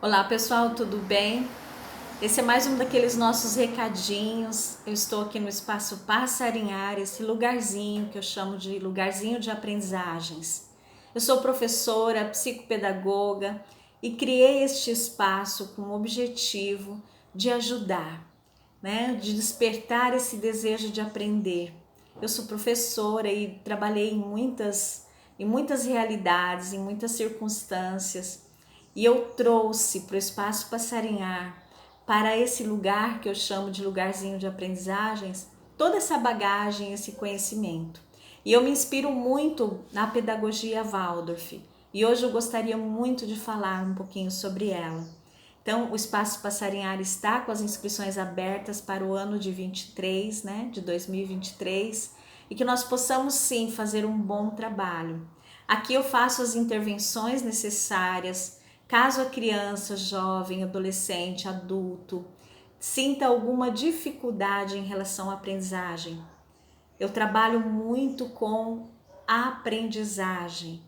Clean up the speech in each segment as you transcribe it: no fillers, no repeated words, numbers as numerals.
Olá pessoal, tudo bem? Esse é mais um daqueles nossos recadinhos. Eu estou aqui no Espaço Passarinhar, esse lugarzinho que eu chamo de lugarzinho de aprendizagens. Eu sou professora, psicopedagoga e criei este espaço com o objetivo de ajudar, né? De despertar esse desejo de aprender. Eu sou professora e trabalhei em muitas realidades, em muitas circunstâncias. E eu trouxe para o Espaço Passarinhar, para esse lugar que eu chamo de lugarzinho de aprendizagens, toda essa bagagem, esse conhecimento. E eu me inspiro muito na pedagogia Waldorf. E hoje eu gostaria muito de falar um pouquinho sobre ela. Então, o Espaço Passarinhar está com as inscrições abertas para o ano de 23, né, de 2023, e que nós possamos sim fazer um bom trabalho. Aqui eu faço as intervenções necessárias, caso a criança, jovem, adolescente, adulto sinta alguma dificuldade em relação à aprendizagem. Eu trabalho muito com a aprendizagem.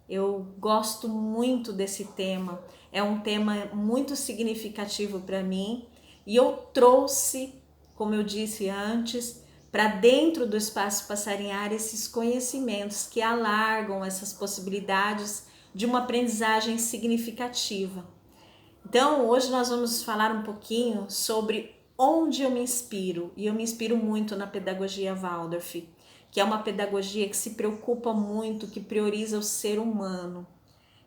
Eu gosto muito desse tema. É um tema muito significativo para mim e eu trouxe, como eu disse antes, para dentro do Espaço Passarinhar esses conhecimentos que alargam essas possibilidades de uma aprendizagem significativa. Então, hoje nós vamos falar um pouquinho sobre onde eu me inspiro, e eu me inspiro muito na pedagogia Waldorf, que é uma pedagogia que se preocupa muito, que prioriza o ser humano,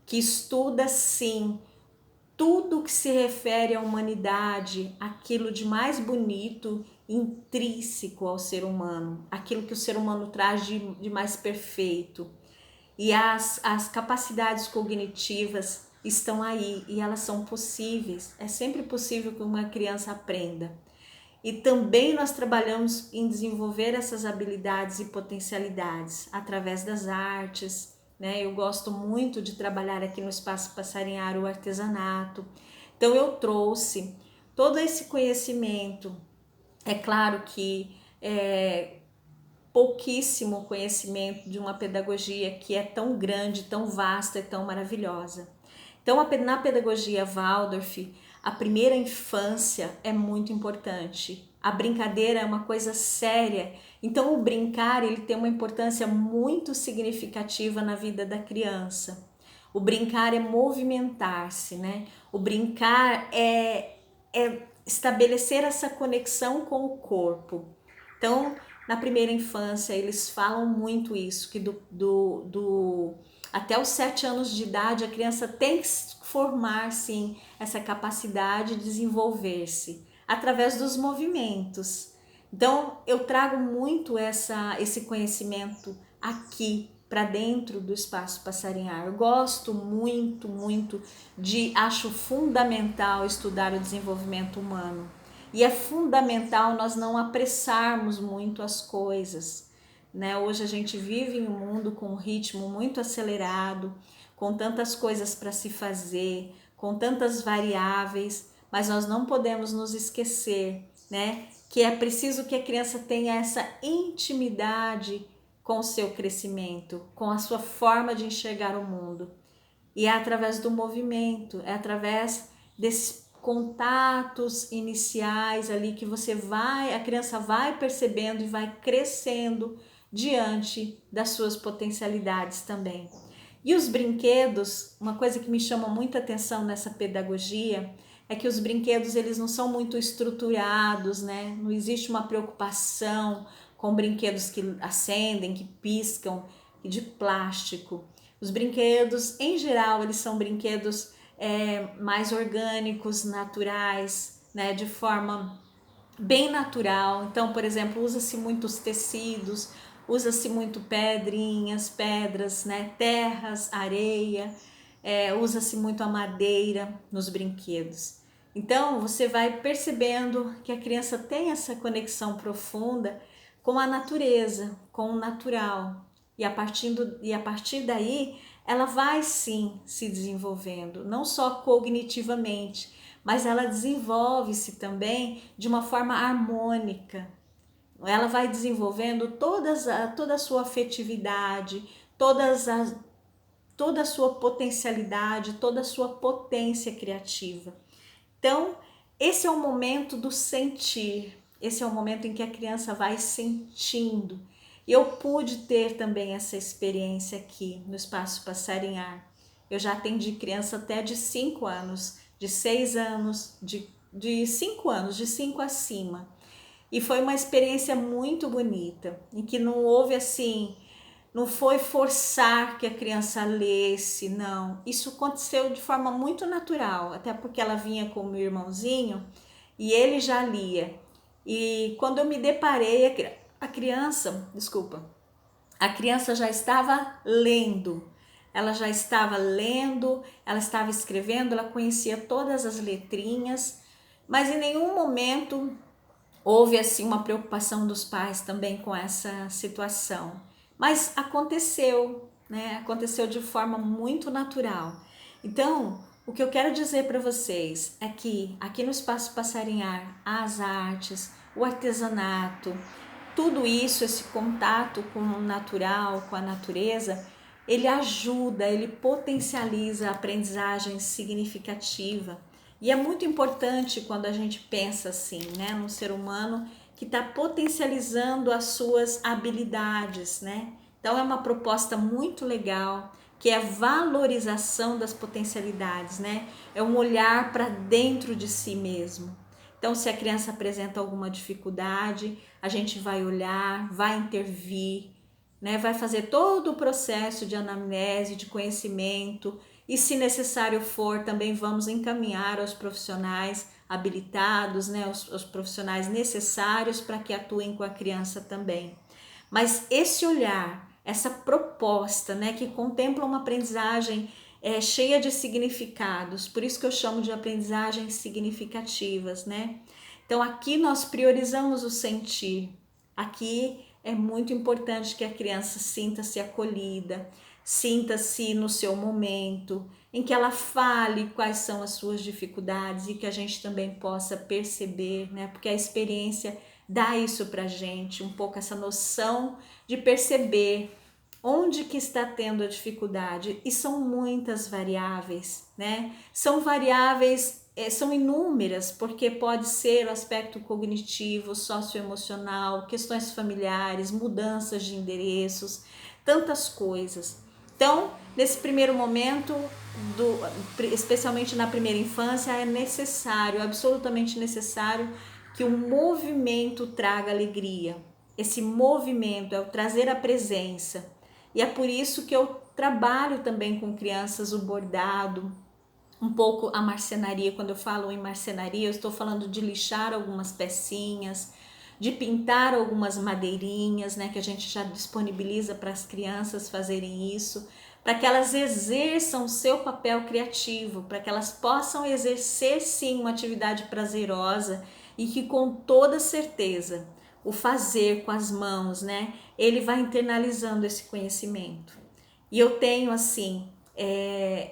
que estuda sim tudo que se refere à humanidade, aquilo de mais bonito, intrínseco ao ser humano, aquilo que o ser humano traz de mais perfeito. E as capacidades cognitivas estão aí e elas são possíveis. É sempre possível que uma criança aprenda. E também nós trabalhamos em desenvolver essas habilidades e potencialidades através das artes, né? Eu gosto muito de trabalhar aqui no Espaço Passarinhar o artesanato. Então eu trouxe todo esse conhecimento. É claro que pouquíssimo conhecimento de uma pedagogia que é tão grande, tão vasta e tão maravilhosa. Então, na pedagogia Waldorf, a primeira infância é muito importante. A brincadeira é uma coisa séria. Então, o brincar ele tem uma importância muito significativa na vida da criança. O brincar é movimentar-se, né? O brincar é estabelecer essa conexão com o corpo. Então, na primeira infância, eles falam muito isso, que até os 7 anos de idade, a criança tem que formar, sim, essa capacidade de desenvolver-se através dos movimentos. Então, eu trago muito esse conhecimento aqui para dentro do Espaço Passarinhar. Eu gosto muito, muito acho fundamental estudar o desenvolvimento humano. E é fundamental nós não apressarmos muito as coisas, né? Hoje a gente vive em um mundo com um ritmo muito acelerado, com tantas coisas para se fazer, com tantas variáveis, mas nós não podemos nos esquecer, né? Que é preciso que a criança tenha essa intimidade com o seu crescimento, com a sua forma de enxergar o mundo. E é através do movimento, é através desses contatos iniciais ali que a criança vai percebendo e vai crescendo diante das suas potencialidades também. E os brinquedos, uma coisa que me chama muita atenção nessa pedagogia é que os brinquedos eles não são muito estruturados, né? Não existe uma preocupação com brinquedos que acendem, que piscam, de plástico. Os brinquedos, em geral, eles são brinquedos mais orgânicos, naturais, né? De forma bem natural. Então, por exemplo, usa-se muitos tecidos, usa-se muito pedras, né? Terras, areia, usa-se muito a madeira nos brinquedos. Então, você vai percebendo que a criança tem essa conexão profunda com a natureza, com o natural. E a partir daí, ela vai sim se desenvolvendo, não só cognitivamente, mas ela desenvolve-se também de uma forma harmônica. Ela vai desenvolvendo toda a sua afetividade, toda a sua potencialidade, toda a sua potência criativa. Então, esse é o momento do sentir, esse é o momento em que a criança vai sentindo. Eu pude ter também essa experiência aqui no Espaço Passarinhar. Eu já atendi criança até de 5 anos, de 6 anos, de 5 anos, de 5 acima. E foi uma experiência muito bonita, em que não houve assim, não foi forçar que a criança lesse, não. Isso aconteceu de forma muito natural, até porque ela vinha com o meu irmãozinho e ele já lia. E quando eu me deparei, a criança já estava lendo. Ela já estava lendo, ela estava escrevendo, ela conhecia todas as letrinhas, mas em nenhum momento houve assim uma preocupação dos pais também com essa situação. Mas aconteceu, né? Aconteceu de forma muito natural. Então, o que eu quero dizer para vocês é que aqui no Espaço Passarinhar, as artes, o artesanato, tudo isso, esse contato com o natural, com a natureza, ele ajuda, ele potencializa a aprendizagem significativa. E é muito importante quando a gente pensa assim, né, num ser humano que está potencializando as suas habilidades, né? Então é uma proposta muito legal, que é a valorização das potencialidades, né? É um olhar para dentro de si mesmo. Então, se a criança apresenta alguma dificuldade, a gente vai olhar, vai intervir, né? Vai fazer todo o processo de anamnese, de conhecimento, e se necessário for, também vamos encaminhar aos profissionais habilitados, né? Os profissionais necessários para que atuem com a criança também. Mas esse olhar, essa proposta, né, que contempla uma aprendizagem cheia de significados, por isso que eu chamo de aprendizagens significativas, né? Então aqui nós priorizamos o sentir. Aqui é muito importante que a criança sinta-se acolhida, sinta-se no seu momento, em que ela fale quais são as suas dificuldades e que a gente também possa perceber, né? Porque a experiência dá isso pra gente, um pouco essa noção de perceber onde que está tendo a dificuldade, e são muitas variáveis, né? São variáveis, são inúmeras, porque pode ser o aspecto cognitivo, socioemocional, questões familiares, mudanças de endereços, tantas coisas. Então, nesse primeiro momento, especialmente na primeira infância, é necessário, absolutamente necessário, que o movimento traga alegria. Esse movimento é o trazer a presença. E é por isso que eu trabalho também com crianças o bordado, um pouco a marcenaria. Quando eu falo em marcenaria, eu estou falando de lixar algumas pecinhas, de pintar algumas madeirinhas, né, que a gente já disponibiliza para as crianças fazerem isso, para que elas exerçam o seu papel criativo, para que elas possam exercer sim uma atividade prazerosa e que com toda certeza o fazer com as mãos, né, ele vai internalizando esse conhecimento. E eu tenho assim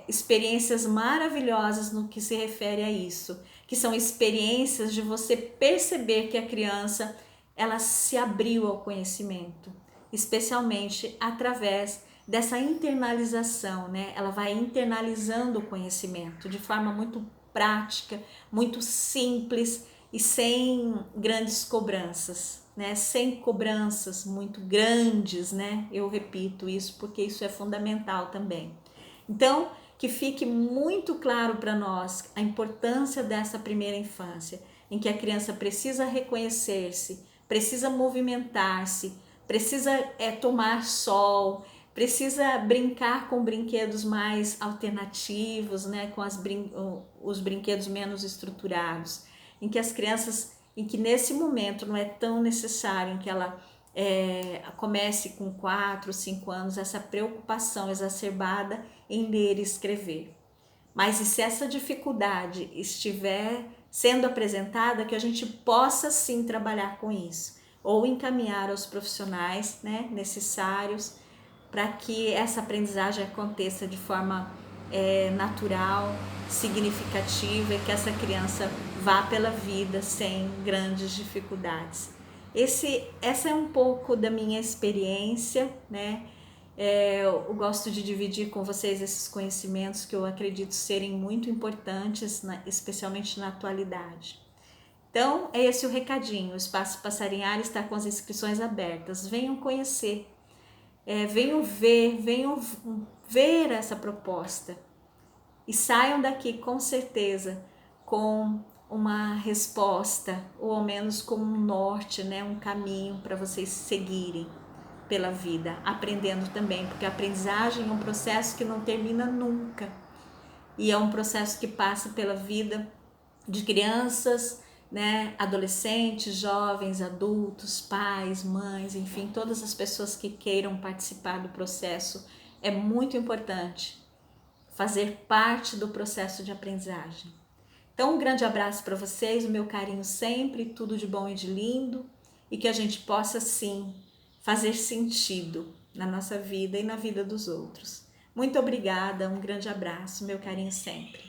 experiências maravilhosas no que se refere a isso, que são experiências de você perceber que a criança ela se abriu ao conhecimento, especialmente através dessa internalização, né? Ela vai internalizando o conhecimento de forma muito prática, muito simples e sem grandes cobranças, né? Sem cobranças muito grandes, né? Eu repito isso porque isso é fundamental também. Então, que fique muito claro para nós a importância dessa primeira infância, em que a criança precisa reconhecer-se, precisa movimentar-se, precisa tomar sol, precisa brincar com brinquedos mais alternativos, né? Com os brinquedos menos estruturados, em que as crianças, em que nesse momento não é tão necessário, em que ela comece com 4, 5 anos, essa preocupação exacerbada em ler e escrever. Mas e se essa dificuldade estiver sendo apresentada, que a gente possa sim trabalhar com isso, ou encaminhar aos profissionais, né, necessários para que essa aprendizagem aconteça de forma natural, significativa, e que essa criança vá pela vida sem grandes dificuldades. Essa é um pouco da minha experiência, né? Eu gosto de dividir com vocês esses conhecimentos que eu acredito serem muito importantes, especialmente na atualidade. Então, é esse o recadinho. O Espaço Passarinhar está com as inscrições abertas. Venham conhecer, venham ver essa proposta e saiam daqui com certeza com uma resposta, ou ao menos com um norte, né? Um caminho para vocês seguirem pela vida, aprendendo também, porque a aprendizagem é um processo que não termina nunca e é um processo que passa pela vida de crianças, né, adolescentes, jovens, adultos, pais, mães, enfim, todas as pessoas que queiram participar do processo. É muito importante fazer parte do processo de aprendizagem. Então, um grande abraço para vocês, o meu carinho sempre, tudo de bom e de lindo, e que a gente possa sim fazer sentido na nossa vida e na vida dos outros. Muito obrigada, um grande abraço, meu carinho sempre.